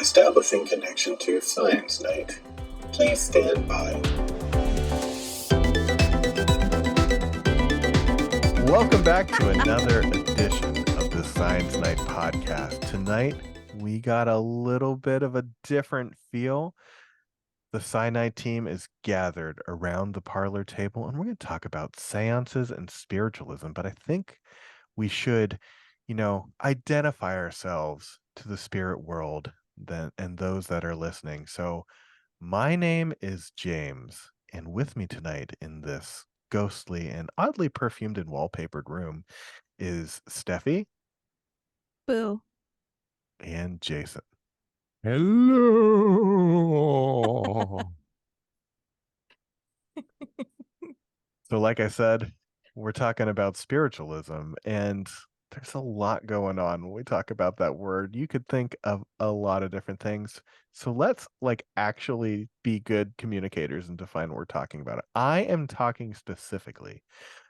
Establishing connection to Science Night. Please stand by. Welcome back to another edition of the Science Night podcast. Tonight, we got a little bit of a different feel. The Sci-Night team is gathered around the parlor table, and we're going to talk about seances and spiritualism. But I think we should, identify ourselves to the spirit world and those that are listening. So my name is James, and with me tonight in this ghostly and oddly perfumed and wallpapered room is Steffi Boo. and Jason. Hello. So like I said, we're talking about spiritualism, and there's a lot going on when we talk about that word. You could think of a lot of different things. So let's actually be good communicators and define what we're talking about. I am talking specifically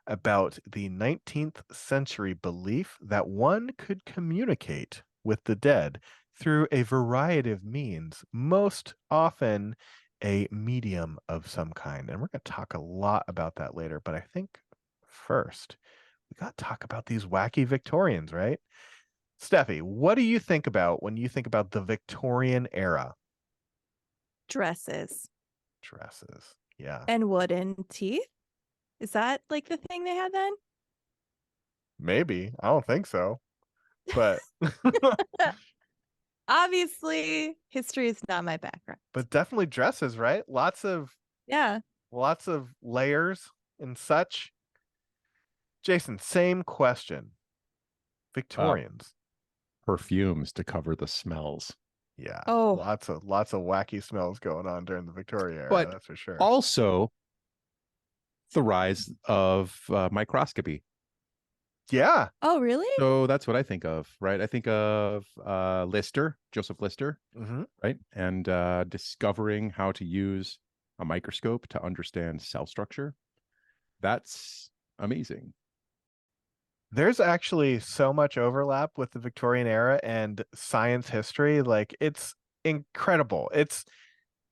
about the 19th century belief that one could communicate with the dead through a variety of means, most often a medium of some kind. And we're going to talk a lot about that later. But I think first, we got to talk about these wacky Victorians, right? Steffi, what do you think about when you think about the Victorian era? Dresses. Yeah. And wooden teeth? Is that like the thing they had then? Maybe. I don't think so. But Obviously, history is not my background. but definitely dresses, right? Lots of layers and such. Jason, same question. Victorians. Perfumes to cover the smells. Yeah. Oh. Lots of wacky smells going on during the Victorian era, But that's for sure. Also, the rise of microscopy. Yeah. Oh, really? So that's what I think of, right? I think of Joseph Lister, right? And discovering how to use a microscope to understand cell structure. That's amazing. There's actually so much overlap with the Victorian era and science history. It's incredible.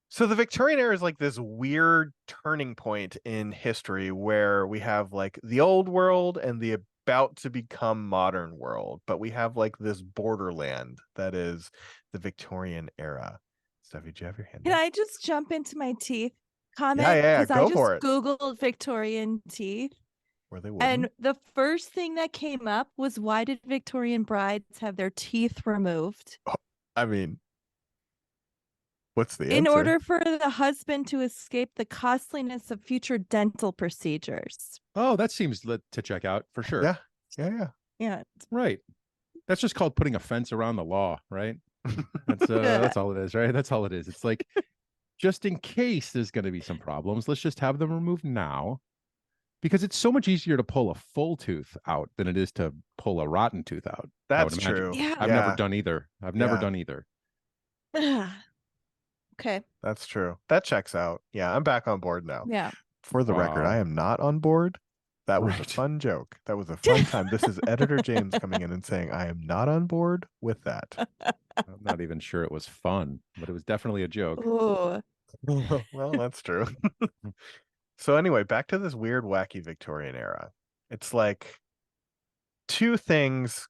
So the Victorian era is this weird turning point in history where we have the old world and the about to become modern world, but we have this borderland that is the Victorian era. Steffi, do you have your hand Can up? I just jump into my teeth comment? Yeah, Because go I just for it. Googled Victorian teeth. Were they wooden? And the first thing that came up was, why did Victorian brides have their teeth removed? I mean, what's the answer? In order for the husband to escape the costliness of future dental procedures. Oh, that seems to check out for sure. Yeah. Right. That's just called putting a fence around the law, right? That's all it is, right? That's all it is. It's just in case there's going to be some problems, let's just have them removed now, because it's so much easier to pull a full tooth out than it is to pull a rotten tooth out. That's true. Yeah. I've never done either. Okay. That's true. That checks out. Yeah, I'm back on board now. Yeah. For the record, I am not on board. That was a fun joke. That was a fun time. This is editor James coming in and saying, I am not on board with that. I'm not even sure it was fun, but it was definitely a joke. Oh. Well, that's true. So anyway, back to this weird, wacky Victorian era. It's two things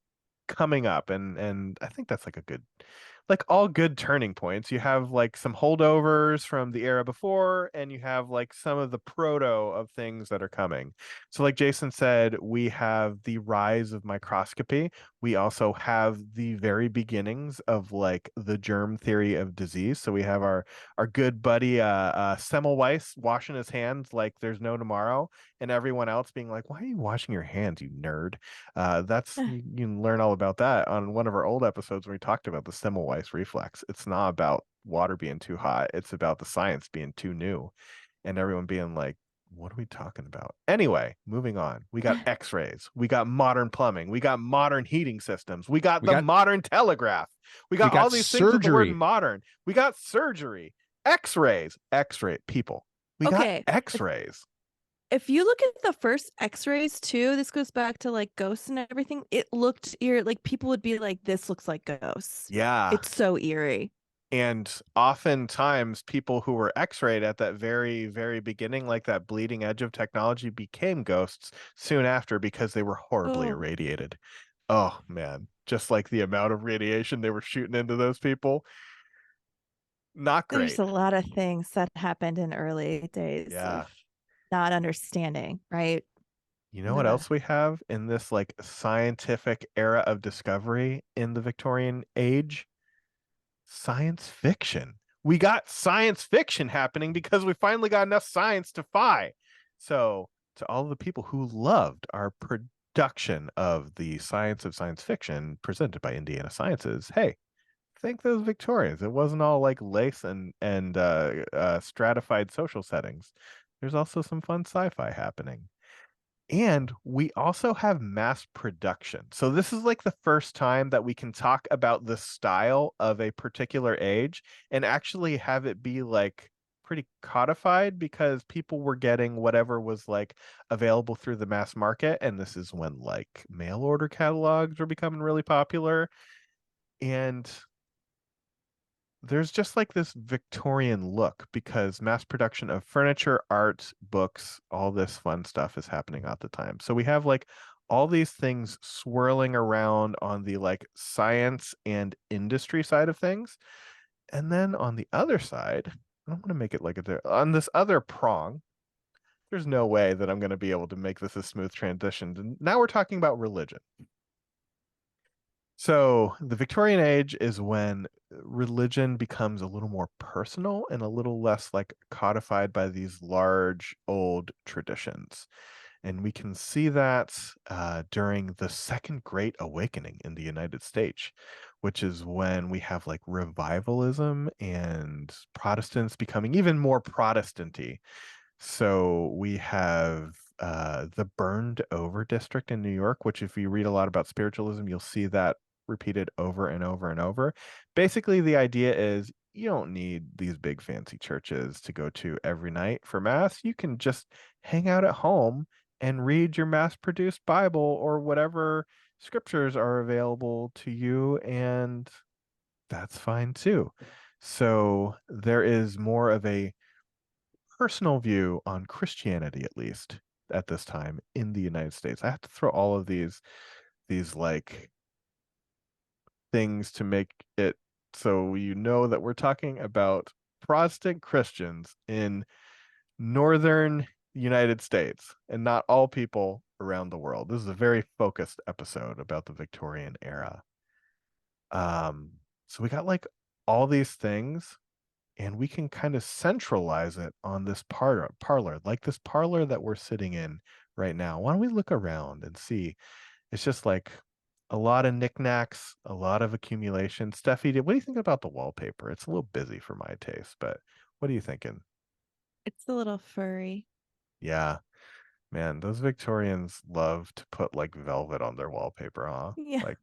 coming up, and I think that's a good, all good turning points. You have some holdovers from the era before, and you have some of the proto of things that are coming. So like Jason said, we have the rise of microscopy. We also have the very beginnings of the germ theory of disease. So we have our good buddy Semmelweis washing his hands like there's no tomorrow, and everyone else being like, why are you washing your hands, you nerd? You can learn all about that on one of our old episodes when we talked about the Semmelweis reflex. It's not about water being too hot. It's about the science being too new, and everyone being like, what are we talking about? Anyway, moving on. We got x-rays. We got modern plumbing. We got modern heating systems. We got modern telegraph. We got all these things with the word modern. We got surgery. X-rays. X-ray people. We got x-rays. If you look at the first X-rays too, this goes back to like ghosts and everything. It looked eerie. Like people would be like, "This looks like ghosts." Yeah. It's so eerie. And oftentimes people who were X-rayed at that very, very beginning, like that bleeding edge of technology, became ghosts soon after because they were horribly Oh. irradiated. Oh man, just like the amount of radiation they were shooting into those people. Not great. There's a lot of things that happened in early days Yeah. of not understanding, right? You know what else we have in this like scientific era of discovery in the Victorian age? Science fiction. We got science fiction happening because we finally got enough science to fi. So, to all the people who loved our production of the Science of Science Fiction presented by Indiana Sciences, hey, thank those Victorians. It wasn't all like lace and stratified social settings. There's also some fun sci-fi happening. And we also have mass production. So this is like the first time that we can talk about the style of a particular age and actually have it be like pretty codified, because people were getting whatever was like available through the mass market. And this is when like mail order catalogs were becoming really popular. And there's just like this Victorian look because mass production of furniture, art, books, all this fun stuff is happening at the time. So we have like all these things swirling around on the like science and industry side of things. And then on the other side, I'm going to make it like on this other prong, there's no way that I'm going to be able to make this a smooth transition. And now we're talking about religion. So the Victorian age is when religion becomes a little more personal and a little less like codified by these large old traditions. And we can see that during the Second Great Awakening in the United States, which is when we have like revivalism and Protestants becoming even more Protestant-y. So we have the Burned Over District in New York, which if you read a lot about spiritualism, you'll see that repeated over and over and over. Basically, the idea is you don't need these big fancy churches to go to every night for mass. You can just hang out at home and read your mass-produced Bible or whatever scriptures are available to you, and that's fine too. So there is more of a personal view on Christianity, at least at this time in the United States. I have to throw all of these like things to make it so you know that we're talking about Protestant Christians in northern United States and not all people around the world. This is a very focused episode about the Victorian era. So we got like all these things, and we can kind of centralize it on this parlor, like this parlor that we're sitting in right now. Why don't we look around and see? It's just like a lot of knickknacks, a lot of accumulation. Steffi, what do you think about the wallpaper? It's a little busy for my taste, but what are you thinking? It's a little furry. Yeah, man, those Victorians love to put like velvet on their wallpaper, huh? Yeah. Like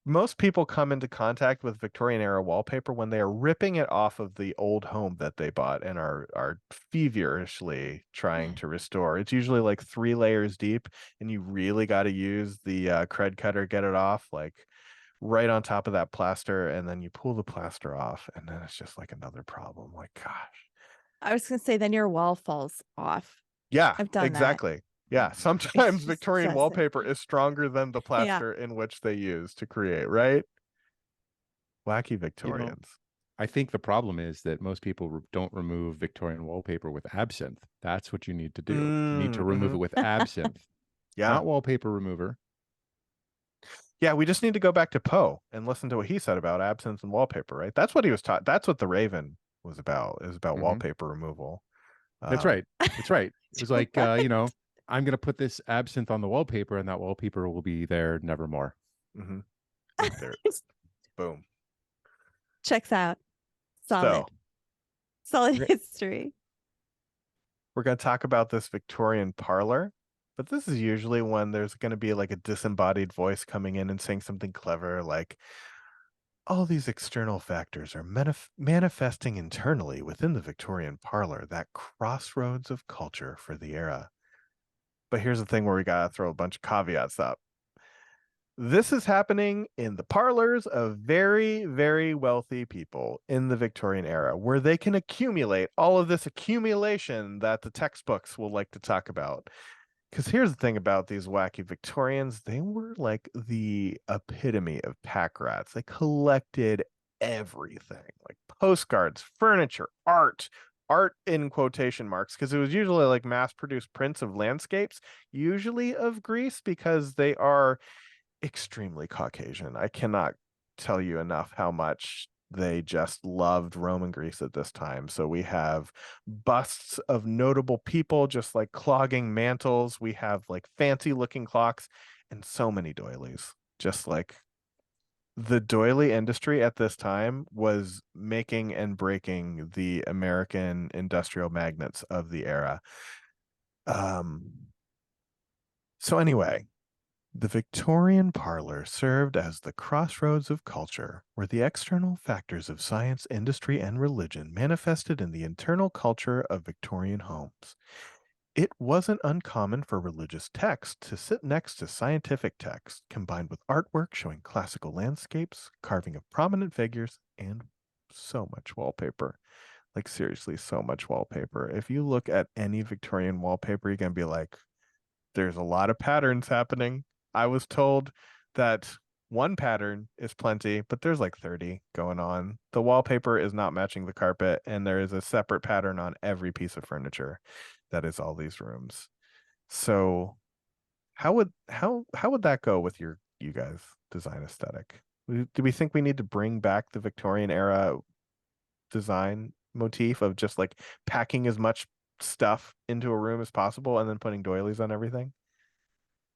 most people come into contact with Victorian era wallpaper when they are ripping it off of the old home that they bought and are feverishly trying to restore. It's usually like 3 layers deep, and you really got to use the cred cutter, get it off like right on top of that plaster, and then you pull the plaster off, and then it's just like another problem. Like, gosh. I was gonna say then your wall falls off. Yeah, I've done that. exactly. Yeah, sometimes just Victorian excessive. wallpaper is stronger than the plaster in which they use to create, right? Wacky Victorians. I think the problem is that most people don't remove Victorian wallpaper with absinthe. That's what you need to do. You need to remove it with absinthe. Yeah. Not wallpaper remover. Yeah, we just need to go back to Poe and listen to what he said about absinthe and wallpaper, right? That's what he was taught. That's what the Raven was about, is about wallpaper removal. That's right. That's right. It was like, I'm going to put this absinthe on the wallpaper, and that wallpaper will be there nevermore. Mm-hmm. There. Boom. Checks out. Solid. Solid history. We're going to talk about this Victorian parlor, but this is usually when there's going to be like a disembodied voice coming in and saying something clever like, all these external factors are manifesting internally within the Victorian parlor, that crossroads of culture for the era. But here's the thing where we gotta throw a bunch of caveats up. This is happening in the parlors of very, very wealthy people in the Victorian era, where they can accumulate all of this accumulation that the textbooks will like to talk about. Because here's the thing about these wacky Victorians, they were like the epitome of pack rats. They collected everything, like postcards, furniture, art in quotation marks, because it was usually like mass-produced prints of landscapes, usually of Greece, because they are extremely Caucasian. I cannot tell you enough how much they just loved Roman Greece at this time. So we have busts of notable people just like clogging mantles. We have like fancy looking clocks and so many doilies. Just like the doily industry at this time was making and breaking the American industrial magnates of the era. So anyway, the Victorian parlor served as the crossroads of culture, where the external factors of science, industry, and religion manifested in the internal culture of Victorian homes. It wasn't uncommon for religious text to sit next to scientific text, combined with artwork showing classical landscapes, carving of prominent figures, and so much wallpaper. Like, seriously, so much wallpaper. If you look at any Victorian wallpaper, you're going to be like, there's a lot of patterns happening. I was told that one pattern is plenty, but there's like 30 going on. The wallpaper is not matching the carpet, and there is a separate pattern on every piece of furniture that is all these rooms. So how would that go with you guys' design aesthetic? Do we think we need to bring back the Victorian era design motif of just like packing as much stuff into a room as possible and then putting doilies on everything?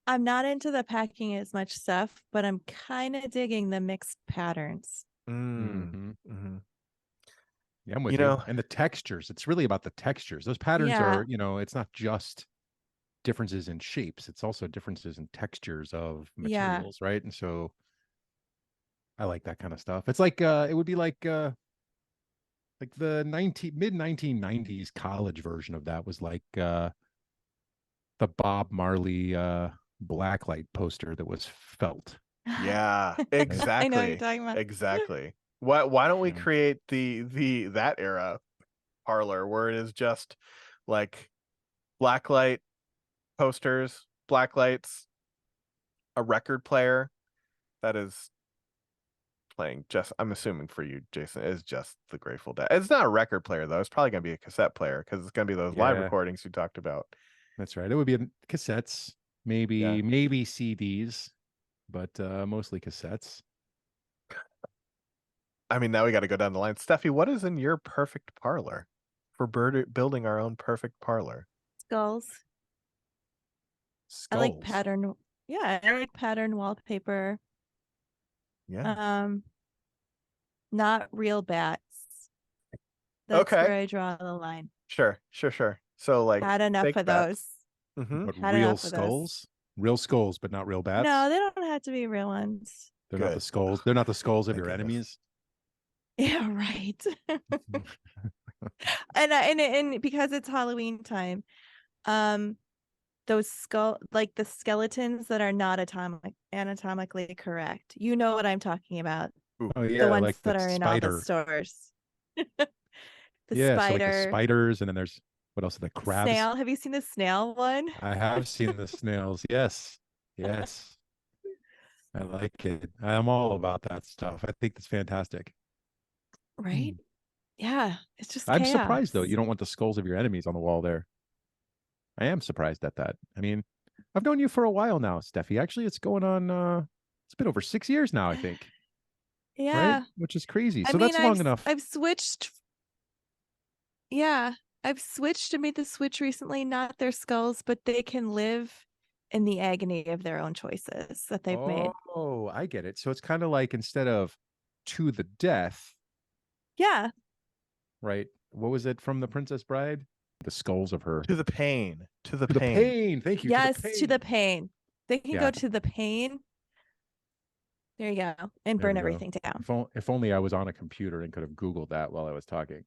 I'm not into the packing as much stuff, but I'm kind of digging the mixed patterns. Mm-hmm. Mm-hmm. Yeah, I'm with You you. know, And the textures, it's really about the textures. Those patterns Yeah. are, it's not just differences in shapes, it's also differences in textures of Yeah. materials, right? And so I like that kind of stuff. It's like it would be like the mid 1990s college version of that was like the Bob Marley blacklight poster that was felt. yeah, I know what you're exactly. talking about. Exactly. Why don't we Yeah. create that era parlor where it is just like blacklight posters, blacklights, a record player that is playing just, I'm assuming for you, Jason, is just the Grateful Dead. It's not a record player though. It's probably gonna be a cassette player because it's gonna be those live Yeah, recordings you talked about. that's right. It would be cassettes, Yeah. maybe CDs, but mostly cassettes. I mean, now we got to go down the line. Steffi, what is in your perfect parlor for building our own perfect parlor? Skulls. I like pattern. Yeah, I like pattern wallpaper. Yeah. Not real bats. That's Okay. where I draw the line. Sure. So like Had enough fake of bats. those. Mm-hmm. But Had real enough of those. skulls? Real skulls, but not real bats? No, they don't have to be real ones. They're not the Good. skulls. They're not the skulls of Thank your goodness. enemies. Yeah, right. and because it's Halloween time, those the skeletons that are not anatomically correct. You know what I'm talking about. Oh yeah, The ones like that the are in all the spider. stores. The Yeah, so like the spider, spiders, and then there's what else? The the crabs. snail. Have you seen the snail one? I have seen the snails. Yes. Yes. I like it. I'm all about that stuff. I think that's fantastic. Right? Yeah, it's just I'm chaos. surprised though. You don't want the skulls of your enemies on the wall there. I am surprised at that. I mean, I've known you for a while now, Steffi. Actually, it's going on it's been over 6 years now, I think. Yeah. Right? Which is crazy. I So mean, that's long enough. I've switched. Yeah, I've switched and made the switch recently. Not their skulls, but they can live in the agony of their own choices that they've made. Oh, I get it. So it's kind of like instead of to the death, Yeah. right? What was it from The Princess Bride? The skulls of her. To the pain. To the To the pain. pain. Thank you. Yes, To the pain. They can Yeah. go to the pain. There you go. And There burn we go. everything down. If only I was on a computer and could have Googled that while I was talking.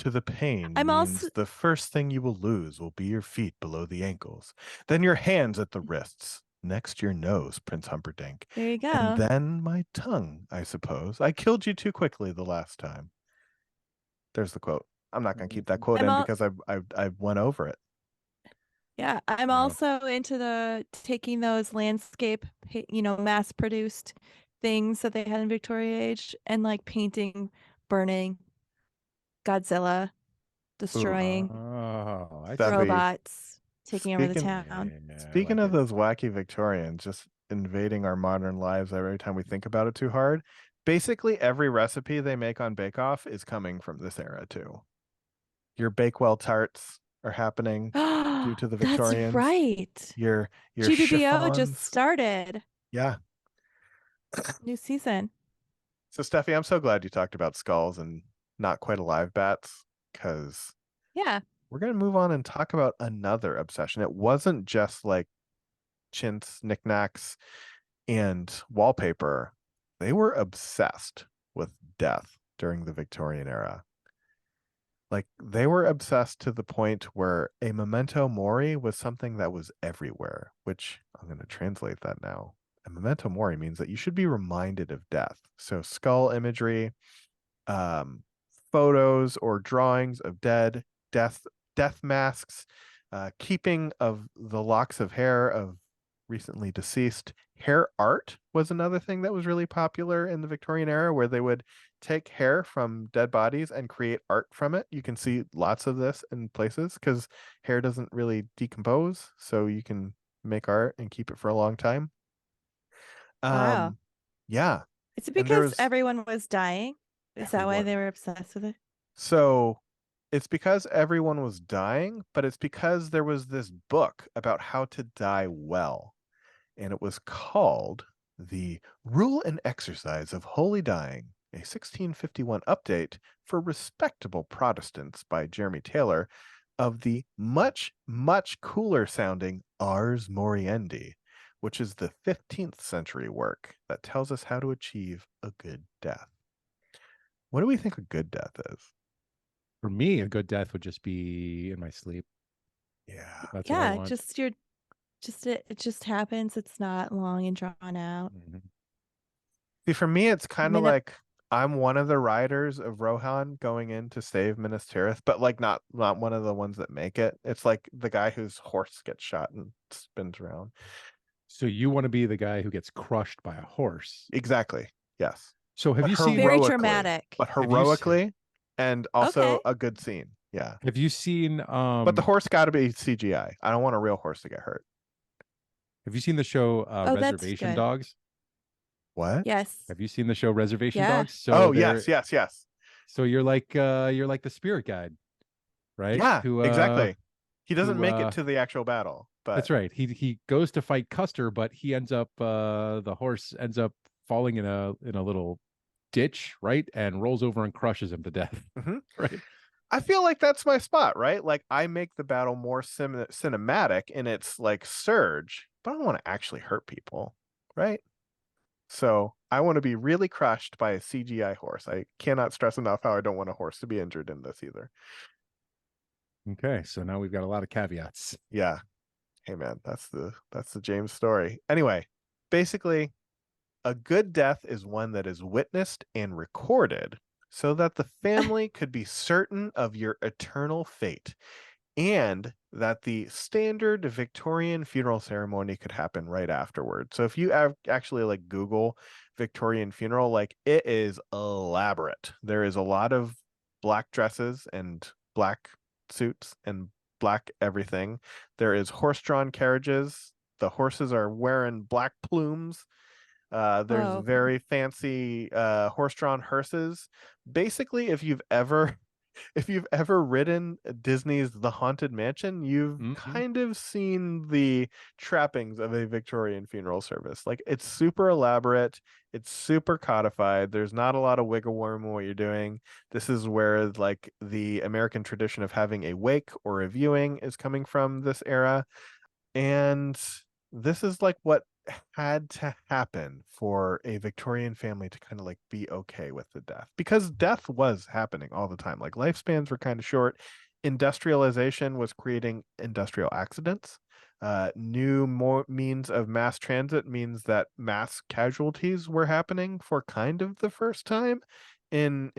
to the pain I'm means also- the first thing you will lose will be your feet below the ankles, then your hands at the wrists, next your nose, Prince Humperdinck, There you go. and then my tongue, I suppose. I killed you too quickly the last time. There's the quote. I'm not going to keep that quote in because I went over it. Yeah, I'm also into the taking those landscape, mass produced things that they had in Victoria Age and like painting, burning, Godzilla, destroying Oh, I That'd be- robots, taking over the Speaking- town. Speaking of those wacky Victorians just invading our modern lives every time we think about it too hard, basically every recipe they make on Bake Off is coming from this era too. Your Bakewell tarts are happening due to the Victorians. That's right. Your GBBO just chiffons. started. Yeah. New season. So Steffi, I'm so glad you talked about skulls and not quite alive bats, because Yeah. we're going to move on and talk about another obsession. It wasn't just like chintz, knickknacks, and wallpaper. They were obsessed with death during the Victorian era. Like, they were obsessed to the point where a memento mori was something that was everywhere, which I'm going to translate that now. A memento mori means that you should be reminded of death. So skull imagery, photos or drawings of death masks, keeping of the locks of hair of recently deceased. Hair art was another thing that was really popular in the Victorian era, where they would take hair from dead bodies and create art from it. You can see lots of this in places because hair doesn't really decompose, so you can make art and keep it for a long time. Wow. Yeah. Is it And there because was- everyone was dying? Is that why Everyone. they were obsessed with it? So it's because everyone was dying, but it's because there was this book about how to die well. And it was called The Rule and Exercise of Holy Dying, a 1651 update for respectable Protestants by Jeremy Taylor of the much, much cooler sounding Ars Moriendi, which is the 15th century work that tells us how to achieve a good death. What do we think a good death is? For me, a good death would just be in my sleep. Yeah. That's what I Yeah, want. it just happens. It's not long and drawn out. Mhm. See, for me, it's kind of mean, like I'm one of the riders of Rohan going in to save Minas Tirith, but like not one of the ones that make it. It's like the guy whose horse gets shot and spins around. So you want to be the guy who gets crushed by a horse. Exactly. Yes. So have But you seen Very heroically, dramatic. but Have you heroically, and also Okay. a good scene. Yeah. have you seen But the horse got to be CGI. I don't want a real horse to get hurt. have you seen the show Oh, that's Reservation good. Dogs? What? Yes. Have you seen the show Reservation Yeah. Dogs? So Oh, they're- yes. So you're like the spirit guide, right? Yeah, Who, exactly. He doesn't who, make it to the actual battle, but That's right. He goes to fight Custer, but he ends up the horse ends up falling in a little ditch, right? And rolls over and crushes him to death. Mhm. Right. I feel like that's my spot, right? Like, I make the battle more cinematic in its like surge, but I don't want to actually hurt people, right? So I want to be really crushed by a CGI horse. I cannot stress enough how I don't want a horse to be injured in this either. Okay, so now we've got a lot of caveats. Yeah. Hey man, that's the James story. Anyway, basically, a good death is one that is witnessed and recorded so that the family could be certain of your eternal fate, and that the standard Victorian funeral ceremony could happen right afterward. So if you actually like Google Victorian funeral, like, it is elaborate. There is a lot of black dresses and black suits and black everything. There is horse-drawn carriages. The horses are wearing black plumes. There's Whoa. very fancy horse-drawn hearses. Basically, if you've ever ridden Disney's The Haunted Mansion, you've Mhm. kind of seen the trappings of a Victorian funeral service. Like, it's super elaborate, it's super codified. There's not a lot of wiggle room in what you're doing. This is where like the American tradition of having a wake or a viewing is coming from this era. And this is like what had to happen for a Victorian family to kind of like be okay with the death? Because death was happening all the time. Like lifespans were kind of short. Industrialization was creating industrial accidents. New more means of mass transit means that mass casualties were happening for kind of the first time in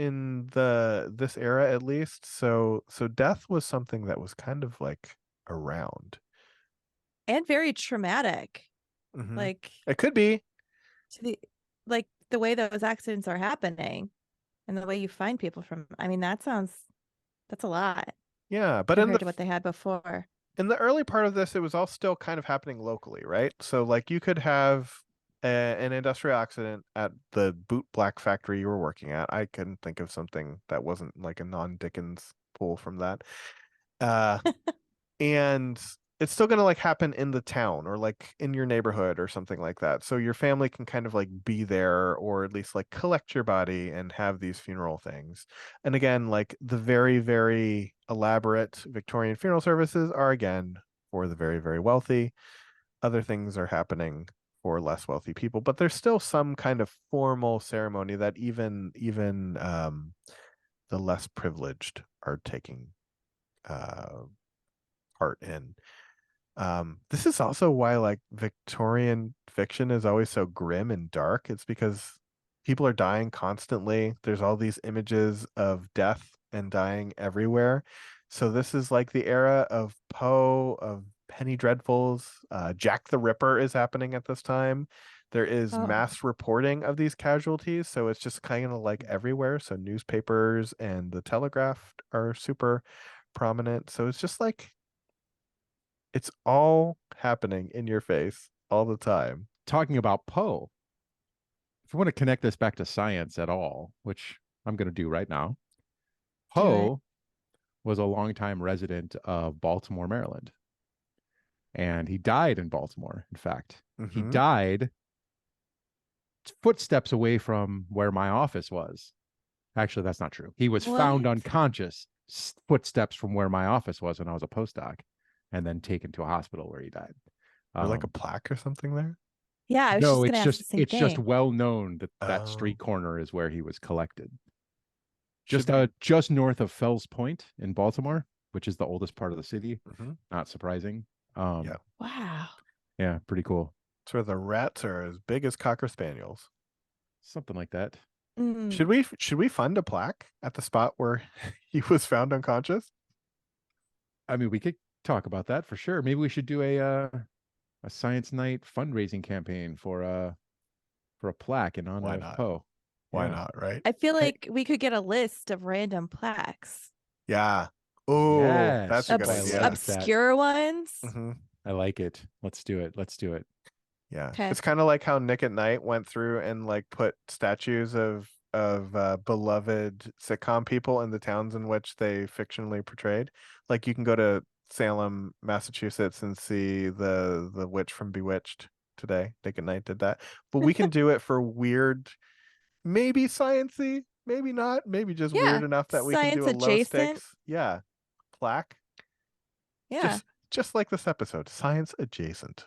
this era at least. So death was something that was kind of like around. And very traumatic. Mhm. Like It could be. to the way those accidents are happening and the way you find people from. I mean, that's a lot Yeah, but compared to what they had before. in the early part of this, it was all still kind of happening locally, right? So like you could have an industrial accident at the boot black factory you were working at. I couldn't think of something that wasn't like a non-Dickens pull from that. Uh, and it's still going to like happen in the town or like in your neighborhood or something like that. So your family can kind of like be there or at least like collect your body and have these funeral things. And again, like the very, very elaborate Victorian funeral services are again for the very, very wealthy. Other things are happening for less wealthy people, but there's still some kind of formal ceremony that even the less privileged are taking part in. This is also why like Victorian fiction is always so grim and dark. It's because people are dying constantly. There's all these images of death and dying everywhere. So this is like the era of Poe, of Penny Dreadfuls. Jack the Ripper is happening at this time. There is Oh. mass reporting of these casualties, so it's just kind of like everywhere. So newspapers and the Telegraph are super prominent. So it's just like it's all happening in your face all the time. Talking about Poe, if you want to connect this back to science at all, which I'm going to do right now, Do it. Poe was a longtime resident of Baltimore, Maryland. And he died in Baltimore, in fact. He Mhm. died footsteps away from where my office was. Actually, that's not true. He was found What? unconscious footsteps from where my office was when I was a postdoc and then taken to a hospital where he died. Or like a plaque or something there? Yeah, I was No, just it's gonna ask the same it's just thing. well known that that Oh. street corner is where he was collected. Should Just north of Fells Point in Baltimore, which is the oldest part of the city. Mhm. Not surprising. Yeah. Wow. Yeah, pretty cool. It's where the rats are as big as Cocker Spaniels. Something like that. Mm. Should we fund a plaque at the spot where he was found unconscious? I mean, we could talk about that for sure. Maybe we should do a science night fundraising campaign for a plaque in honor Why of not? Poe. Why Yeah. not, right? I feel like we could get a list of random plaques. Yeah. Oh, Yes. that's a good I idea. like that. Obscure ones. Mhm. I like it. Let's do it. Let's do it. Yeah. Okay. It's kind of like how Nick at Night went through and like put statues of beloved sitcom people in the towns in which they fictionally portrayed. Like you can go to Salem, Massachusetts and see the witch from Bewitched today. Nick at Night did that. But we can do it for weird, maybe sciencey, maybe not, maybe just Yeah, weird enough that we can do science a low adjacent. stakes, yeah, plaque. Yeah, Just like this episode, science adjacent.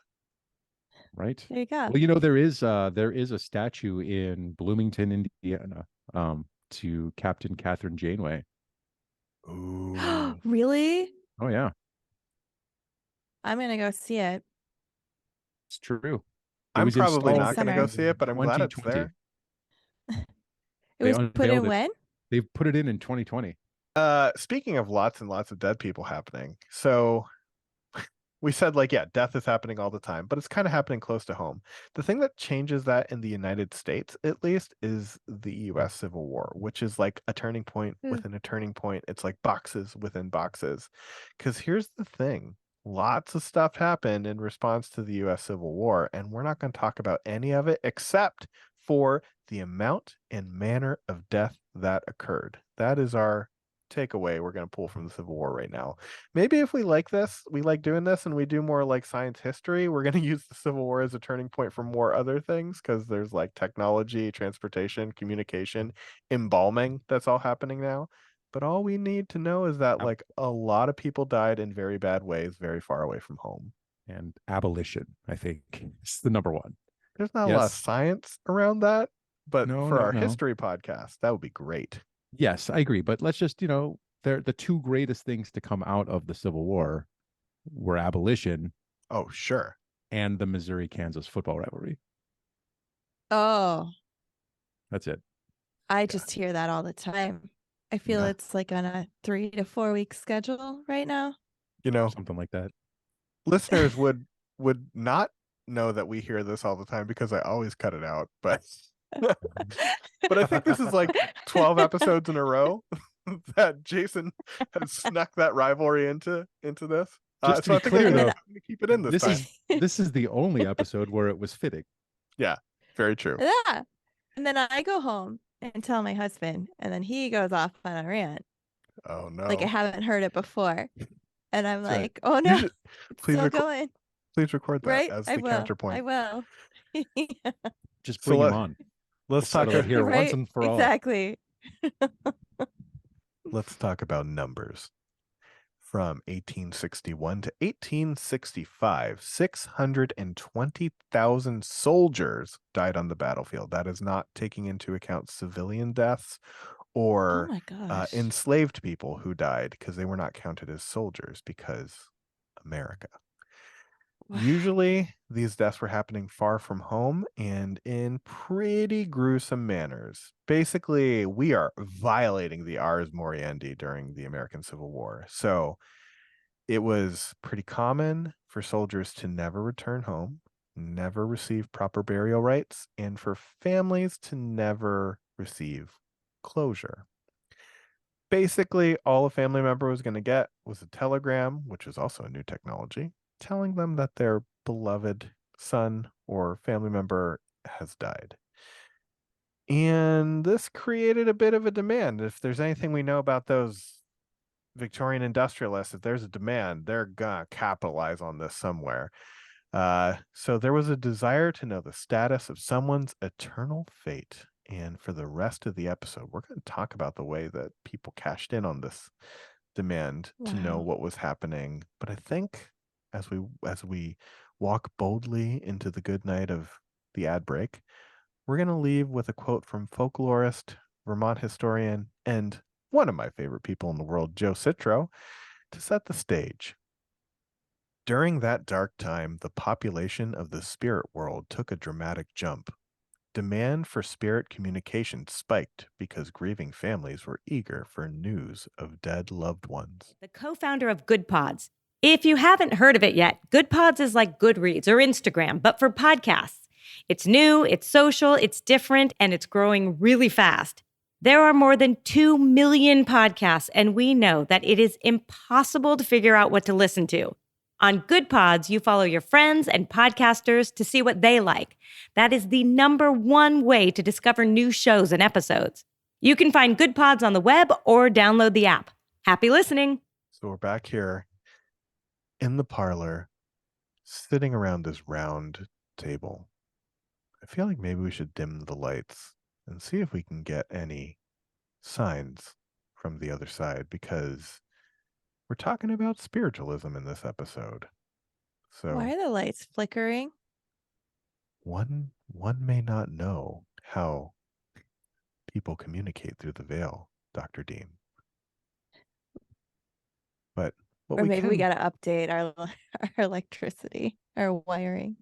Right. there you go. Well, you know, there is a statue in Bloomington, Indiana, to Captain Catherine Janeway. Ooh. Really? Oh yeah, I'm gonna go see it. it's true. It I'm was probably installed not going to go summer. see it, but I'm glad it's 2020. there. It They was put unveiled in it. when? They put it in 2020. Speaking of lots and lots of dead people happening, so we said like, yeah, death is happening all the time, but it's kind of happening close to home. The thing that changes that in the United States, at least, is the US Civil War, which is like a turning point Ooh. within a turning point. It's like boxes within boxes. Because here's the thing. Lots of stuff happened in response to the US Civil War, and we're not going to talk about any of it except for the amount and manner of death that occurred. That is our takeaway we're going to pull from the Civil War right now. Maybe if we like this, we like doing this and we do more like science history, we're going to use the Civil War as a turning point for more other things because there's like technology, transportation, communication, embalming that's all happening now. But all we need to know is that like a lot of people died in very bad ways very far away from home. and abolition, I think, is the number one. There's not a lot of Yes. science around that, but No, for no, our no. history podcast, that would be great. Yes, I agree. But let's just, they're the two greatest things to come out of the Civil War were abolition Oh, sure. and the Missouri-Kansas football rivalry. Oh, That's it. I just hear that all the time. I feel Yeah. it's like on a 3 to 4 week schedule right now. You know, Something like that. listeners would not know that we hear this all the time because I always cut it out, but but I think this is like 12 episodes in a row that Jason has snuck that rivalry into this. Just to So be I think clear, I'm though, gonna keep it in this time. This is the only episode where it was fitting. Yeah, very true. Yeah. And then I go home and tell my husband, and then he goes off on a rant. Oh no. Like I haven't heard it before. And I'm That's right. like, oh You no, should- it's please still reco- going. Please record that Right? as I the will. counterpoint. I will. Just So bring let- him on. Let's We'll talk settle it here Right? once and for all. Exactly. Let's talk about numbers. From 1861 to 1865, 620,000 soldiers died on the battlefield. That is not taking into account civilian deaths Oh or my gosh. enslaved people who died because they were not counted as soldiers because America. Wow. Usually, these deaths were happening far from home and in pretty gruesome manners. Basically, we are violating the Ars Moriendi during the American Civil War. So it was pretty common for soldiers to never return home, never receive proper burial rites, and for families to never receive closure. Basically, all a family member was going to get was a telegram, which is also a new technology, telling them that their beloved son or family member has died. And this created a bit of a demand. If there's anything we know about those Victorian industrialists, if there's a demand, they're gonna capitalize on this somewhere. So there was a desire to know the status of someone's eternal fate. And for the rest of the episode, we're going to talk about the way that people cashed in on this demand to know Wow. what was happening. But I think as we walk boldly into the good night of the ad break, we're going to leave with a quote from folklorist, Vermont historian, and one of my favorite people in the world, Joe Citro, to set the stage. During that dark time, the population of the spirit world took a dramatic jump. Demand for spirit communication spiked because grieving families were eager for news of dead loved ones. The co-founder of Good Pods. If you haven't heard of it yet, Good Pods is like Goodreads or Instagram, but for podcasts. It's new, it's social, it's different, and it's growing really fast. There are more than 2 million podcasts, and we know that it is impossible to figure out what to listen to. On Good Pods, you follow your friends and podcasters to see what they like. That is the #1 way to discover new shows and episodes. You can find Good Pods on the web or download the app. Happy listening. So we're back here in the parlor, sitting around this round table. I feel like maybe we should dim the lights and see if we can get any signs from the other side, because we're talking about spiritualism in this episode. So Why are the lights flickering? one may not know how people communicate through the veil, Dr. Dean. But what Or we maybe can, we got to update our electricity, our wiring,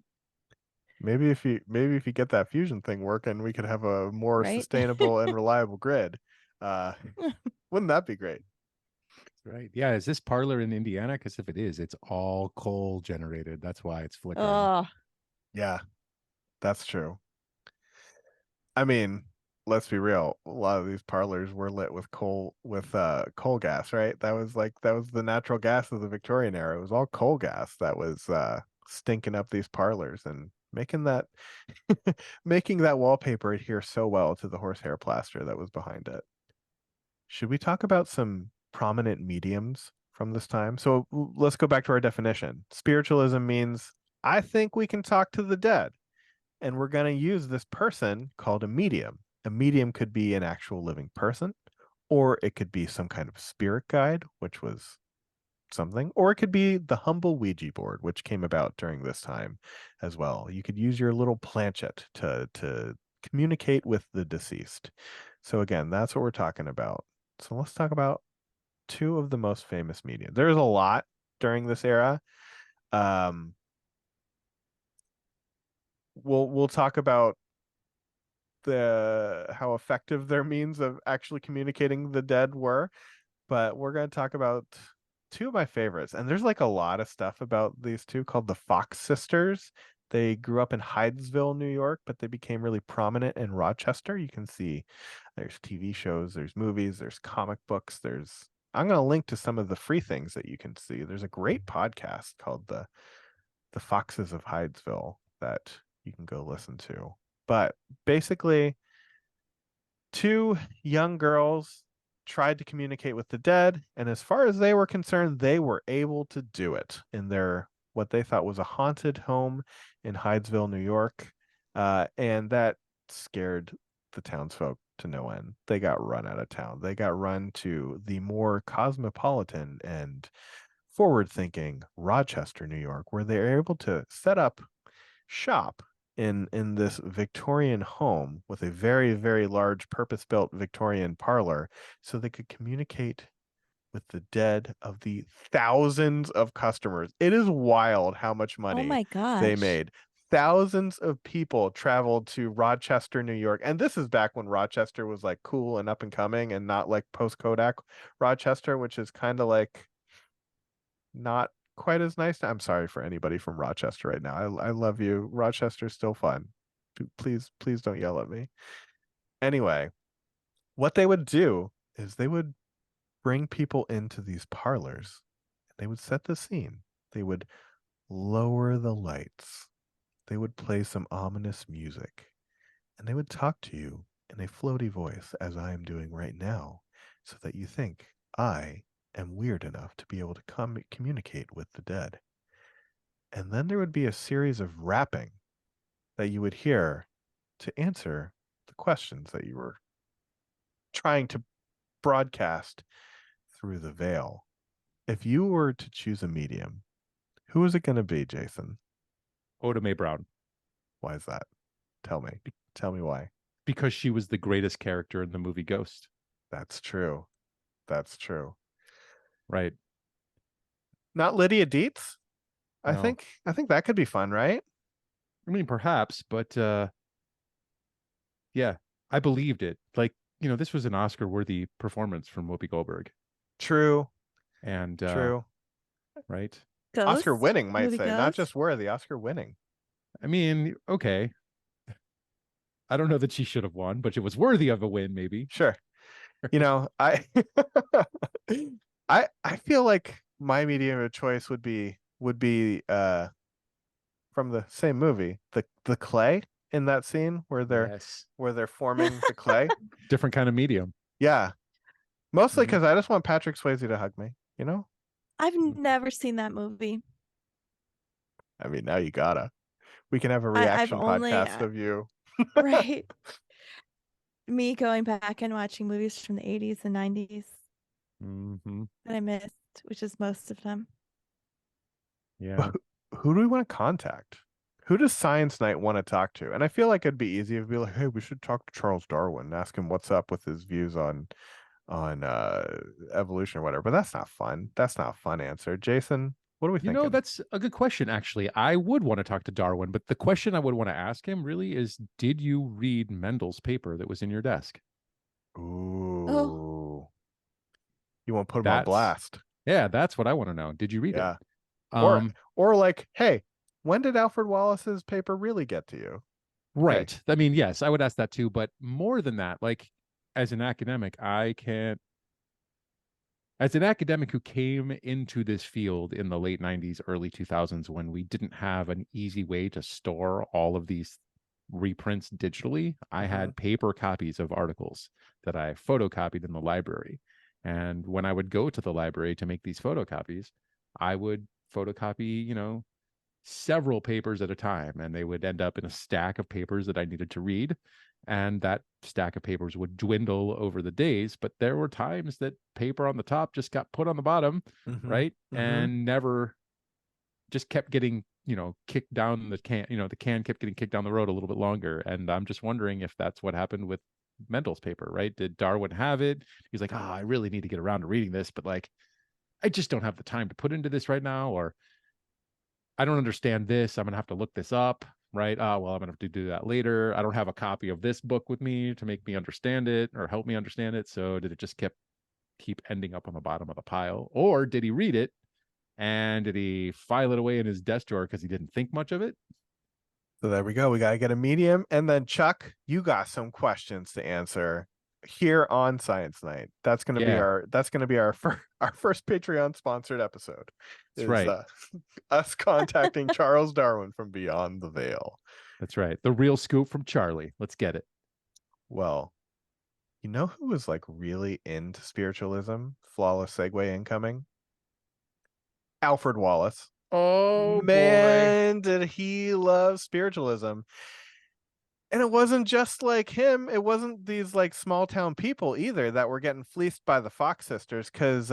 maybe if you get that fusion thing working, we could have a more right? sustainable and reliable grid. Wouldn't that be great? Right. Yeah. Is this parlor in Indiana? Because if it is, it's all coal generated. That's why it's flickering. Oh, Yeah, that's true. I mean, let's be real. A lot of these parlors were lit with coal gas, right? That was the natural gas of the Victorian era. It was all coal gas that was stinking up these parlors and making that making that wallpaper adhere so well to the horsehair plaster that was behind it. Should we talk about some prominent mediums from this time? So let's go back to our definition. Spiritualism means I think we can talk to the dead. And we're going to use this person called a medium. A medium could be an actual living person, or it could be some kind of spirit guide, which was something, or it could be the humble Ouija board, which came about during this time as well. You could use your little planchette to communicate with the deceased. So again, that's what we're talking about. So let's talk about two of the most famous media. There's a lot during this era. We'll talk about how effective their means of actually communicating the dead were, but we're going to talk about two of my favorites. And there's like a lot of stuff about these two called the Fox sisters. They grew up in Hydesville, New York, but they became really prominent in Rochester. You can see there's TV shows, there's movies, there's comic books, I'm going to link to some of the free things that you can see. There's a great podcast called the Foxes of Hydesville that you can go listen to. But basically, two young girls tried to communicate with the dead, and as far as they were concerned, they were able to do it in their what they thought was a haunted home in Hydesville, New York, and that scared the townsfolk to no end. They got run out of town. They got run to the more cosmopolitan and forward-thinking Rochester, New York, where they're able to set up shop in this Victorian home with a very, very large purpose-built Victorian parlor, so they could communicate with the dead of the thousands of customers. It is wild how much Oh money my gosh. they made. Thousands of people traveled to Rochester, New York. And this is back when Rochester was like cool and up and coming, and not like post-Kodak Rochester, which is kind of like not quite as nice. I'm sorry for anybody from Rochester right now. I love you. Rochester's still fun. Please don't yell at me. Anyway, what they would do is they would bring people into these parlors, and they would set the scene. They would lower the lights. They would play some ominous music, and they would talk to you in a floaty voice, as I am doing right now, so that you think I am weird enough to be able to communicate with the dead. And then there would be a series of rapping that you would hear to answer the questions that you were trying to broadcast through the veil. If you were to choose a medium, who is it going to be, Jason? Oda Mae Brown, Why is that? Tell me why. because she was the greatest character in the movie Ghost. That's true. Right. Not Lydia Dietz? I No. think that could be fun, right? I mean, perhaps, but yeah, I believed it. Like, this was an Oscar-worthy performance from Whoopi Goldberg. True. And True. right. Ghost? Oscar winning, might Movie say, not Ghost? just worthy, Oscar winning. I mean, okay. I don't know that she should have won, but it was worthy of a win, maybe. Sure. I I feel like my medium of choice would be from the same movie, the clay in that scene where they're Yes. forming the clay. Different kind of medium. Yeah. Mostly Mhm. because I just want Patrick Swayze to hug me, I've never seen that movie. I mean, now you gotta. We can have a I've reaction only, podcast of you. Right. Me going back and watching movies from the 80s and 90s Mm-hmm. that I missed, which is most of them. Yeah. Who do we want to contact? Who does Science Night want to talk to? And I feel like it'd be easy to be like, hey, we should talk to Charles Darwin and ask him what's up with his views on evolution or whatever. But that's not fun. That's not a fun answer. Jason, what do we think? That's a good question, actually. I would want to talk to Darwin, but the question I would want to ask him really is, did you read Mendel's paper that was in your desk? Ooh. You want to put him on That's- blast. Yeah, that's what I want to know. Did you read Yeah. it? Or like, hey, when did Alfred Wallace's paper really get to you? Right. I mean, yes, I would ask that too, but more than that, like as an academic, as an academic who came into this field in the late 90s, early 2000s, when we didn't have an easy way to store all of these reprints digitally, I had paper copies of articles that I photocopied in the library. And when I would go to the library to make these photocopies, I would photocopy, several papers at a time, and they would end up in a stack of papers that I needed to read. And that stack of papers would dwindle over the days. But there were times that paper on the top just got put on the bottom, right? And never just kept getting, kicked down the can, the can kept getting kicked down the road a little bit longer. And I'm just wondering if that's what happened with Mendel's paper, right? Did Darwin have it? He's like, I really need to get around to reading this, but like, I just don't have the time to put into this right now, or I don't understand this. I'm going to have to look this up, right? Well, I'm going to have to do that later. I don't have a copy of this book with me to make me understand it or help me understand it. So did it just keep ending up on the bottom of the pile? Or did he read it and did he file it away in his desk drawer because he didn't think much of it? So there we go. We got to get a medium. And then Chuck, you got some questions to answer here on Science Night. That's going to be our first Patreon sponsored episode. That's right. Us contacting Charles Darwin from Beyond the Veil. That's right. The real scoop from Charlie. Let's get it. Well, you know who was like really into spiritualism? Flawless segue incoming. Alfred Wallace. Oh, man, did he love spiritualism. And it wasn't just like him. It wasn't these like small town people either that were getting fleeced by the Fox sisters. Because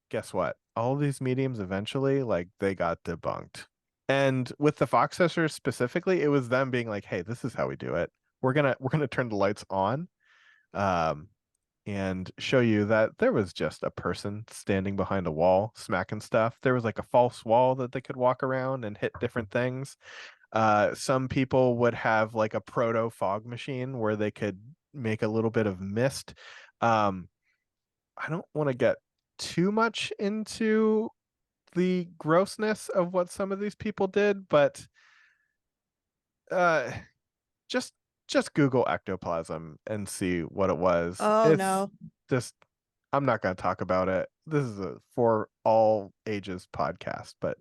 guess what? All these mediums eventually, like, they got debunked. And with the Fox sisters specifically, it was them being like, "Hey, this is how we do it. We're gonna turn the lights on, and show you that there was just a person standing behind a wall smacking stuff. There was like a false wall that they could walk around and hit different things." Some people would have like a proto fog machine where they could make a little bit of mist. I don't want to get too much into the grossness of what some of these people did, but just Google ectoplasm and see what it was. No. I'm not going to talk about it. This is a for all ages podcast, but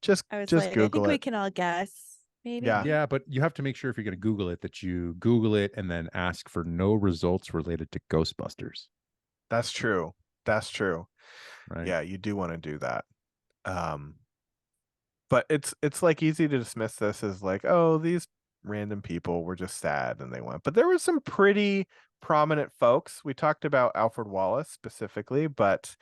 just Google I think it. we can all guess. Maybe. Yeah, but you have to make sure if you're going to Google it that you Google it and then ask for no results related to Ghostbusters. That's true. Right. Yeah, you do want to do that. But it's like easy to dismiss this as like, oh, these random people were just sad and they went. But there were some pretty prominent folks. We talked about Alfred Wallace specifically, but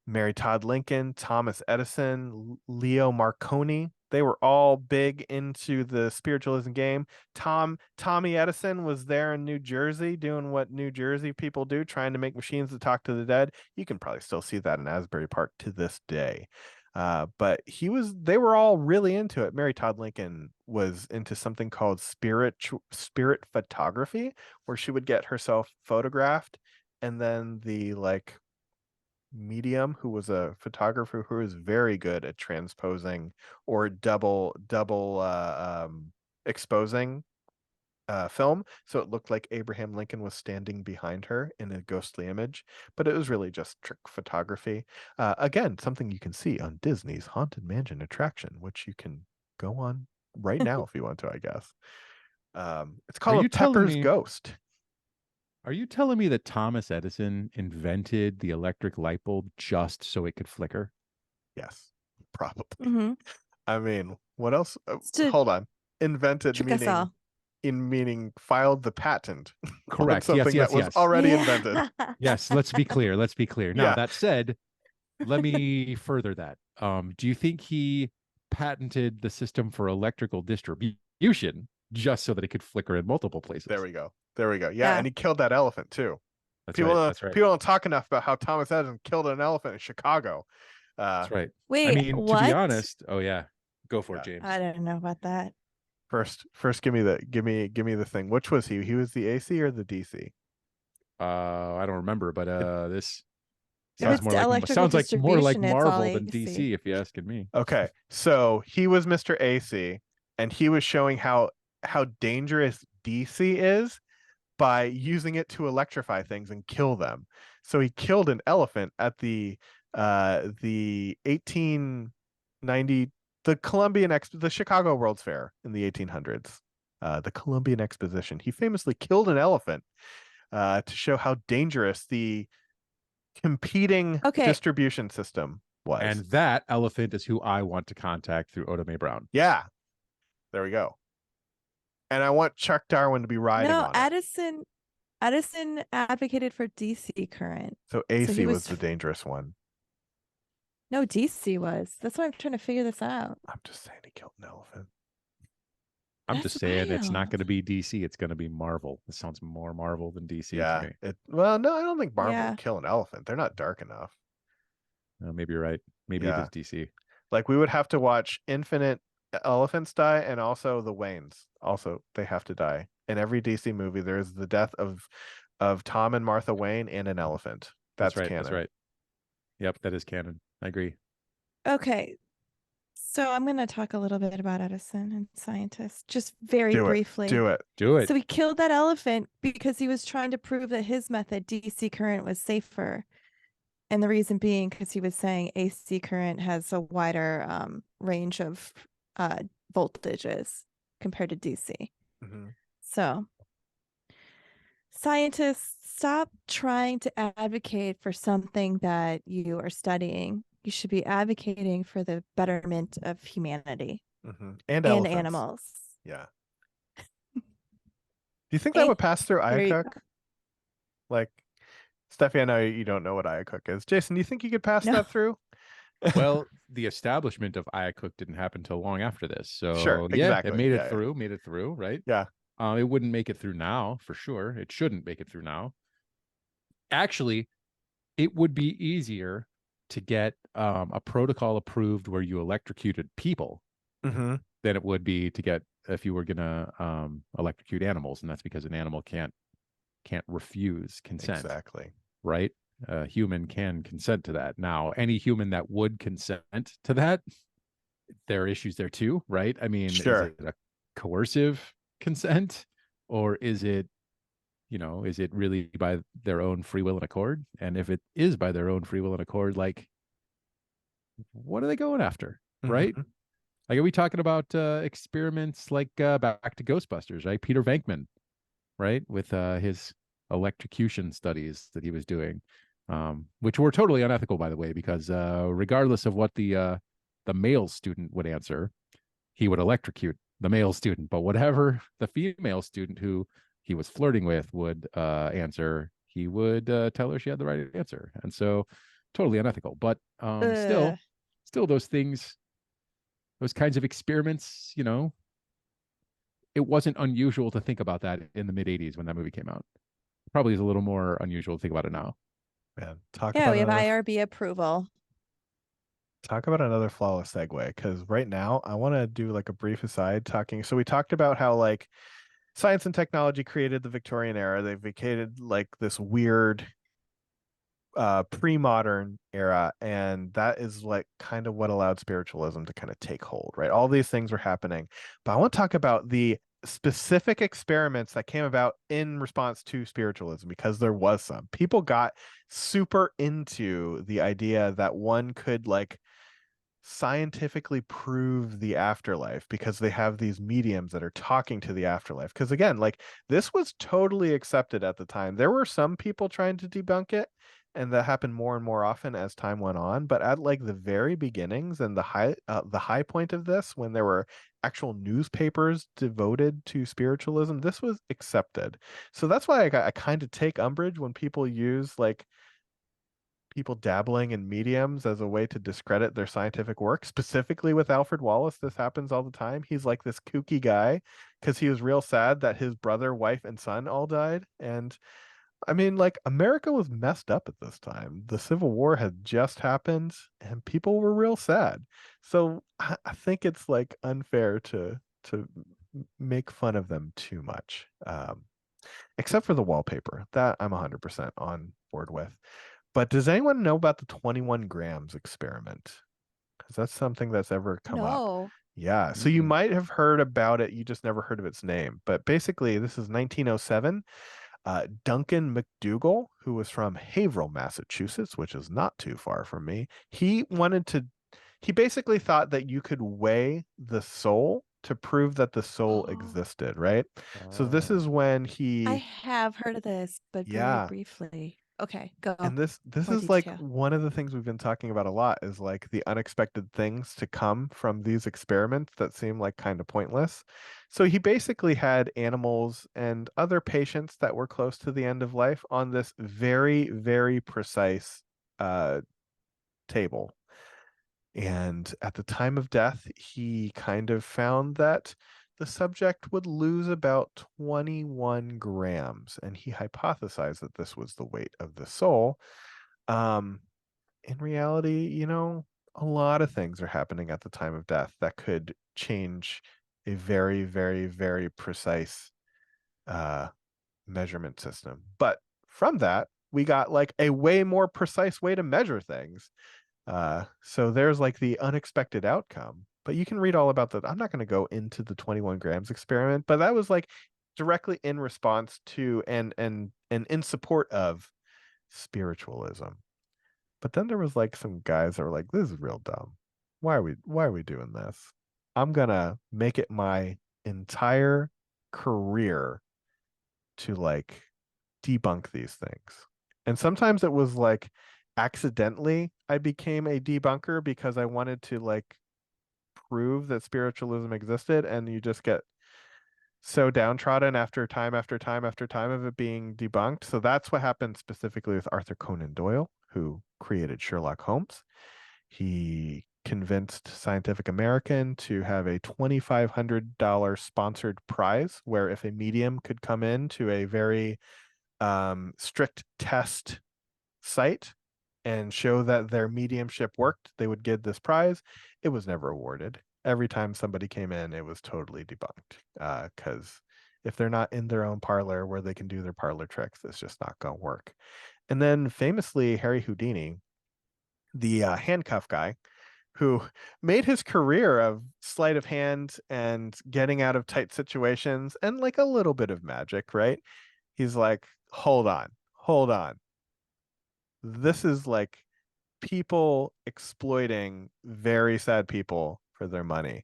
Mary Todd Lincoln, Thomas Edison, Leo Marconi, they were all big into the spiritualism game. Tommy Edison was there in New Jersey doing what New Jersey people do, trying to make machines that talk to the dead. You can probably still see that in Asbury Park to this day. But they were all really into it. Mary Todd Lincoln was into something called spirit photography, where she would get herself photographed, and then the like medium, who was a photographer who was very good at transposing or double exposing film, so it looked like Abraham Lincoln was standing behind her in a ghostly image, but it was really just trick photography. Again, something you can see on Disney's Haunted Mansion attraction, which you can go on right now if you want to, I guess. It's called a Pepper's Ghost. Are you telling me that Thomas Edison invented the electric light bulb just so it could flicker? Yes, probably. Mm-hmm. I mean, what else? Hold on. Invented meaning filed the patent. Correct. Something that was already invented. Yes, let's be clear. Now, that said, let me further that. Do you think he patented the system for electrical distribution just so that it could flicker in multiple places? There we go. Yeah, and he killed that elephant too. People don't talk enough about how Thomas Edison killed an elephant in Chicago. That's right. Wait, I mean, what? To be honest, oh yeah, go for it, James. I don't know about that. First, give me the thing. Which was he? He was the AC or the DC? I don't remember, but this sounds more like Marvel than DC, if you're asking me. Okay, so he was Mr. AC, and he was showing how dangerous DC is by using it to electrify things and kill them. So he killed an elephant at the 1890 the Chicago World's Fair in the 1800s. The Columbian Exposition. He famously killed an elephant to show how dangerous the competing distribution system was. And that elephant is who I want to contact through Oda Mae Brown. Yeah. There we go. And I want Chuck Darwin to be riding No, on it. Edison advocated for DC current. So AC he was was the dangerous one. No, DC was. That's why I'm trying to figure this out. I'm just saying he killed an elephant. I'm That's just saying it's not wild. going to be DC. It's going to be Marvel. This sounds more Marvel than DC Yeah. to me. Well, no, I don't think Marvel Yeah. would kill an elephant. They're not dark enough. Maybe you're right. Maybe Yeah. it is DC. Like we would have to watch Infinite Elephants die, and also the Waynes. Also, they have to die. In every DC movie, there is the death of Tom and Martha Wayne and an elephant. That's right. canon. That's right. Yep, that is canon. I agree. Okay. So I'm going to talk a little bit about Edison and scientists, just very Do briefly. it. Do it. So he killed that elephant because he was trying to prove that his method, DC current, was safer. And the reason being because he was saying AC current has a wider range of voltages compared to DC. Mm-hmm. So scientists, stop trying to advocate for something that you are studying. You should be advocating for the betterment of humanity Mm-hmm. and elephants. animals. Yeah. Do you think that would pass through There you Iacocca? go. Like, Steffi, I know you don't know what Iacocca is. Jason, do you think you could pass No. that through? Well, the establishment of Iacocca didn't happen until long after this. So Sure, yeah, exactly. it made it Yeah, through, right? Yeah. It wouldn't make it through now, for sure. It shouldn't make it through now. Actually, it would be easier to get a protocol approved where you electrocuted people Mm-hmm. than it would be to get if you were gonna electrocute animals, and that's because an animal can't refuse consent. Exactly. Right? A human can consent to that. Now, any human that would consent to that, there are issues there too, right? I mean, Sure. Is it a coercive consent, or is it really by their own free will and accord? And if it is by their own free will and accord, like, what are they going after, right? Mhm. Like, are we talking about experiments like back to Ghostbusters, right? Peter Venkman, right, with his electrocution studies that he was doing, which were totally unethical, by the way, because regardless of what the male student would answer, he would electrocute the male student. But whatever the female student who he was flirting with would answer, he would tell her she had the right answer. And so totally unethical. But still those things, those kinds of experiments, it wasn't unusual to think about that in the mid 80s when that movie came out. Probably is a little more unusual to think about it now. Man, We have IRB approval. Talk about another flawless segue, because right now I want to do like a brief aside talking. So we talked about how like science and technology created the Victorian era. They vacated like this weird pre-modern era, and that is like kind of what allowed spiritualism to kind of take hold, right? All these things were happening, but I want to talk about the specific experiments that came about in response to spiritualism, because there was some people got super into the idea that one could like scientifically prove the afterlife because they have these mediums that are talking to the afterlife. Because again, like this was totally accepted at the time. There were some people trying to debunk it, and that happened more and more often as time went on. But at like the very beginnings and the high point of this, when there were actual newspapers devoted to spiritualism, this was accepted. So that's why I kind of take umbrage when people use like people dabbling in mediums as a way to discredit their scientific work. Specifically with Alfred Wallace, this happens all the time. He's like this kooky guy because he was real sad that his brother, wife, and son all died. And I mean, like, America was messed up at this time. The Civil War had just happened and people were real sad. So I think it's like unfair to make fun of them too much. Except for the wallpaper. That I'm 100% on board with. But does anyone know about the 21 grams experiment? Because that's something that's ever come up. No. Yeah. So you might have heard about it. You just never heard of its name. But basically, this is 1907. Duncan McDougall, who was from Haverhill, Massachusetts, which is not too far from me, he basically thought that you could weigh the soul to prove that the soul existed, right? So this is when I have heard of this, but very Yeah. briefly. Okay, go. And this More is like detail. one of the things we've been talking about a lot is like the unexpected things to come from these experiments that seem like kind of pointless. So he basically had animals and other patients that were close to the end of life on this very, very precise table. And at the time of death, he kind of found that the subject would lose about 21 grams, and he hypothesized that this was the weight of the soul. Um, in reality, a lot of things are happening at the time of death that could change a very, very, very precise uh, measurement system. But from that, we got like a way more precise way to measure things. So there's like the unexpected outcome, but you can read all about that. I'm not going to go into the 21 grams experiment, but that was like directly in response to and in support of spiritualism. But then there was like some guys that were like, this is real dumb. Why are we doing this? I'm gonna make it my entire career to like debunk these things. And sometimes it was like accidentally I became a debunker because I wanted to like prove that spiritualism existed, and you just get so downtrodden after time after time after time of it being debunked. So that's what happened specifically with Arthur Conan Doyle, who created Sherlock Holmes. He convinced Scientific American to have a $2,500 sponsored prize where if a medium could come in to a very strict test site and show that their mediumship worked, they would get this prize. It was never awarded. Every time somebody came in, it was totally debunked because if they're not in their own parlor where they can do their parlor tricks, it's just not going to work. And then famously, Harry Houdini, the handcuff guy, who made his career of sleight of hand and getting out of tight situations and like a little bit of magic, right? He's like, hold on. This is like people exploiting very sad people for their money.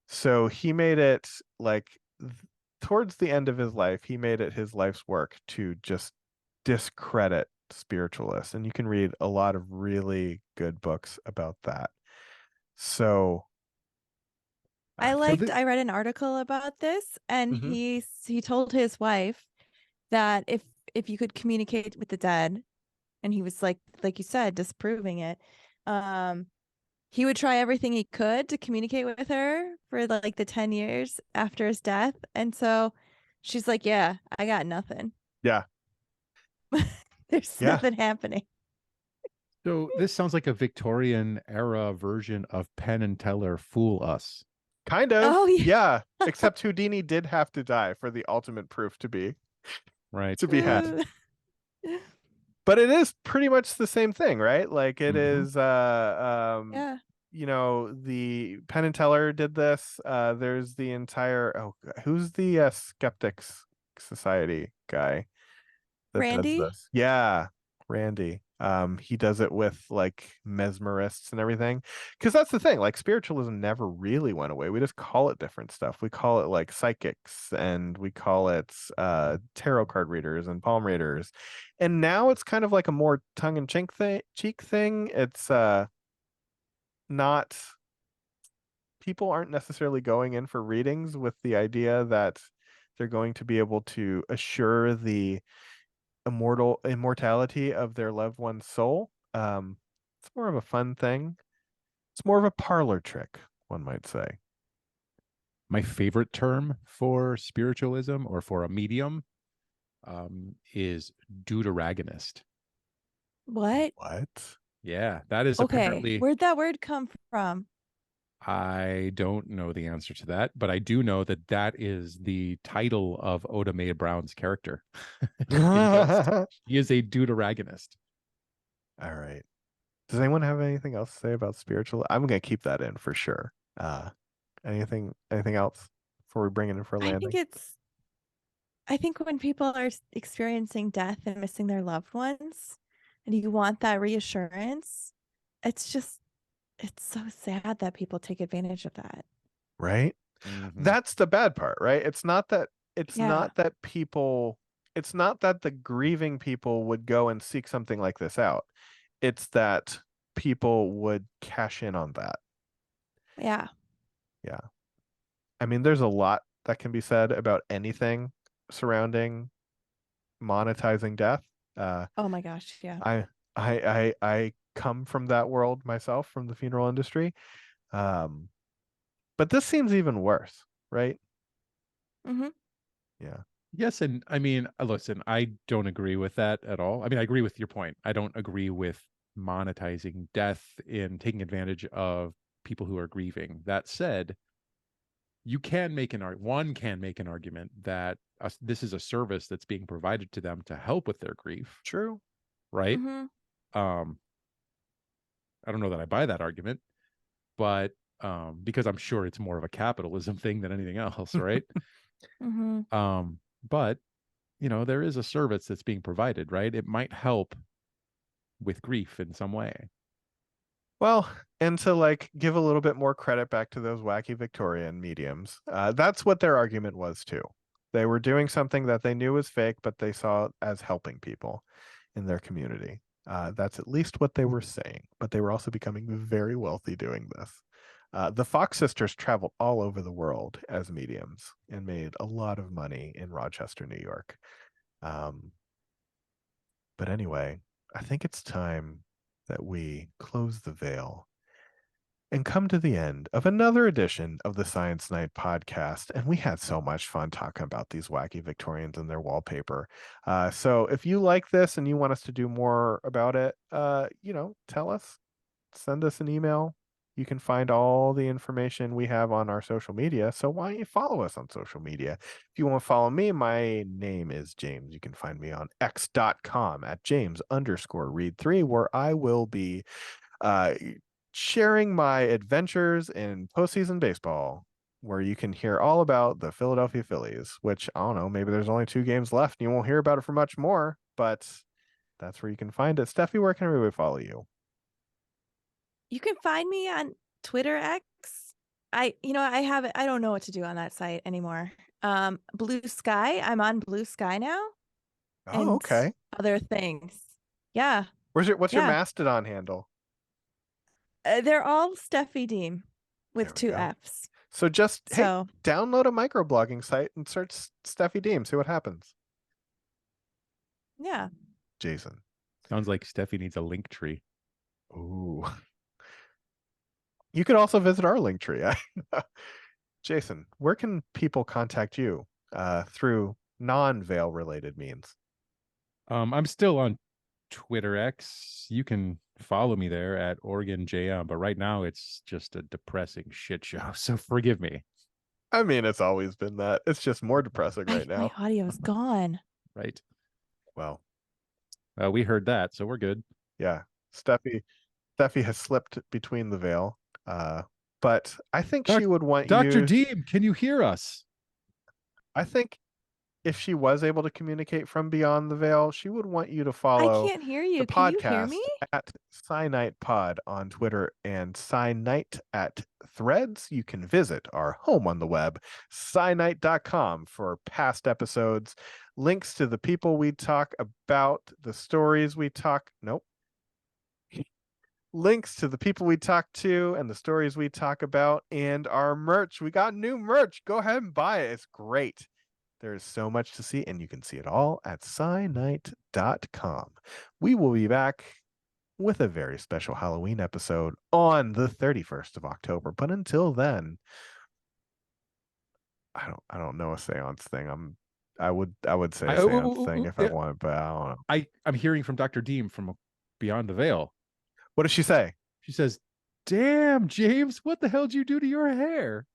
So he made it like towards the end of his life, he made it his life's work to just discredit spiritualists. And you can read a lot of really good books about that. So I read an article about this, and Mhm. he told his wife that if you could communicate with the dead, and he was like you said, disproving it, he would try everything he could to communicate with her for like the 10 years after his death. And so she's like, yeah, I got nothing. Yeah. There's Yeah. nothing happening. So this sounds like a Victorian era version of Penn and Teller Fool Us. Kind of. Oh, yeah. Yeah. Except Houdini did have to die for the ultimate proof to be Right. had. But it is pretty much the same thing, right? Like it is yeah. The Penn and Teller did this. There's the entire who's the Skeptics Society guy that Randy? does this? Yeah, Randy. He does it with like mesmerists and everything. Because that's the thing, like spiritualism never really went away. We just call it different stuff. We call it like psychics, and we call it tarot card readers and palm readers. And now it's kind of like a more tongue-in-cheek thing. It's not, people aren't necessarily going in for readings with the idea that they're going to be able to assure the immortality of their loved one's soul. It's more of a fun thing. It's more of a parlor trick, one might say. My favorite term for spiritualism or for a medium is deuteragonist. What? Yeah, that is Okay. apparently. Where'd that word come from? I don't know the answer to that, but I do know that that is the title of Oda Mae Brown's character. He is a deuteragonist. All right. Does anyone have anything else to say about spiritual? I'm gonna keep that in for sure. Anything else before we bring it in for a landing? I think when people are experiencing death and missing their loved ones, and you want that reassurance, it's so sad that people take advantage of that. Right? Mhm. That's the bad part, right? It's not that people it's not that the grieving people would go and seek something like this out. It's that people would cash in on that. Yeah. Yeah. I mean, there's a lot that can be said about anything surrounding monetizing death. Oh my gosh. Yeah. I come from that world myself, from the funeral industry. But this seems even worse, right? Mm-hmm. Yeah. Yes, and I mean, listen, I don't agree with that at all. I mean, I agree with your point. I don't agree with monetizing death in taking advantage of people who are grieving. That said, you can make one can make an argument that this is a service that's being provided to them to help with their grief, True. right? Mm-hmm. I don't know that I buy that argument, but because I'm sure it's more of a capitalism thing than anything else, right? Mm-hmm. But there is a service that's being provided, right? It might help with grief in some way. Well, and to like give a little bit more credit back to those wacky Victorian mediums, that's what their argument was too. They were doing something that they knew was fake, but they saw it as helping people in their community. That's at least what they were saying, but they were also becoming very wealthy doing this. The Fox sisters traveled all over the world as mediums and made a lot of money in Rochester, New York. But anyway, I think it's time that we close the veil and come to the end of another edition of the Science Night podcast. And we had so much fun talking about these wacky Victorians and their wallpaper. So if you like this and you want us to do more about it, tell us, send us an email. You can find all the information we have on our social media. So why don't you follow us on social media? If you want to follow me, my name is James. You can find me on x.com at James_Reed3, where I will be sharing my adventures in postseason baseball, where you can hear all about the Philadelphia Phillies, which I don't know, maybe there's only 2 games left and you won't hear about it for much more, but that's where you can find it. Steffi, where can everybody follow you? You can find me on Twitter X. I don't know what to do on that site anymore. Blue Sky. I'm on Blue Sky now. Oh, okay. Other things. Yeah. What's your Mastodon handle? They're all Steffi Deem with There we 2 go. Fs. So download a microblogging site and search Steffi Deem. See what happens. Yeah. Jason. Sounds like Steffi needs a link tree. Ooh. You could also visit our link tree. Jason, where can people contact you through non-veil related means? I'm still on Twitter X. You can follow me there at OregonJM, but right now it's just a depressing shit show. So forgive me. I mean, it's always been that. It's just more depressing right now. My audio's gone. Right. Well, we heard that, so we're good. yeah. Steffi has slipped between the veil. But I think she would want Dr. you. Deem, can you hear us? I think if she was able to communicate from beyond the veil, she would want you to follow I can't hear you. the Can you podcast hear me? at Sci-Night Pod on Twitter and Sci-Night at Threads. You can visit our home on the web, sci-night.com, for past episodes, links to the people we talk about, the stories we talk. Nope. Links to the people we talk to and the stories we talk about, and our merch. We got new merch. Go ahead and buy it. It's great. There's so much to see, and you can see it all at sci-night.com. We will be back with a very special Halloween episode on the 31st of October. But until then, I don't know a seance thing. I would say a seance thing if I wanted, but I don't know. I'm hearing from Dr. Deem from Beyond the Veil. What does she say? She says, "Damn, James, what the hell did you do to your hair?"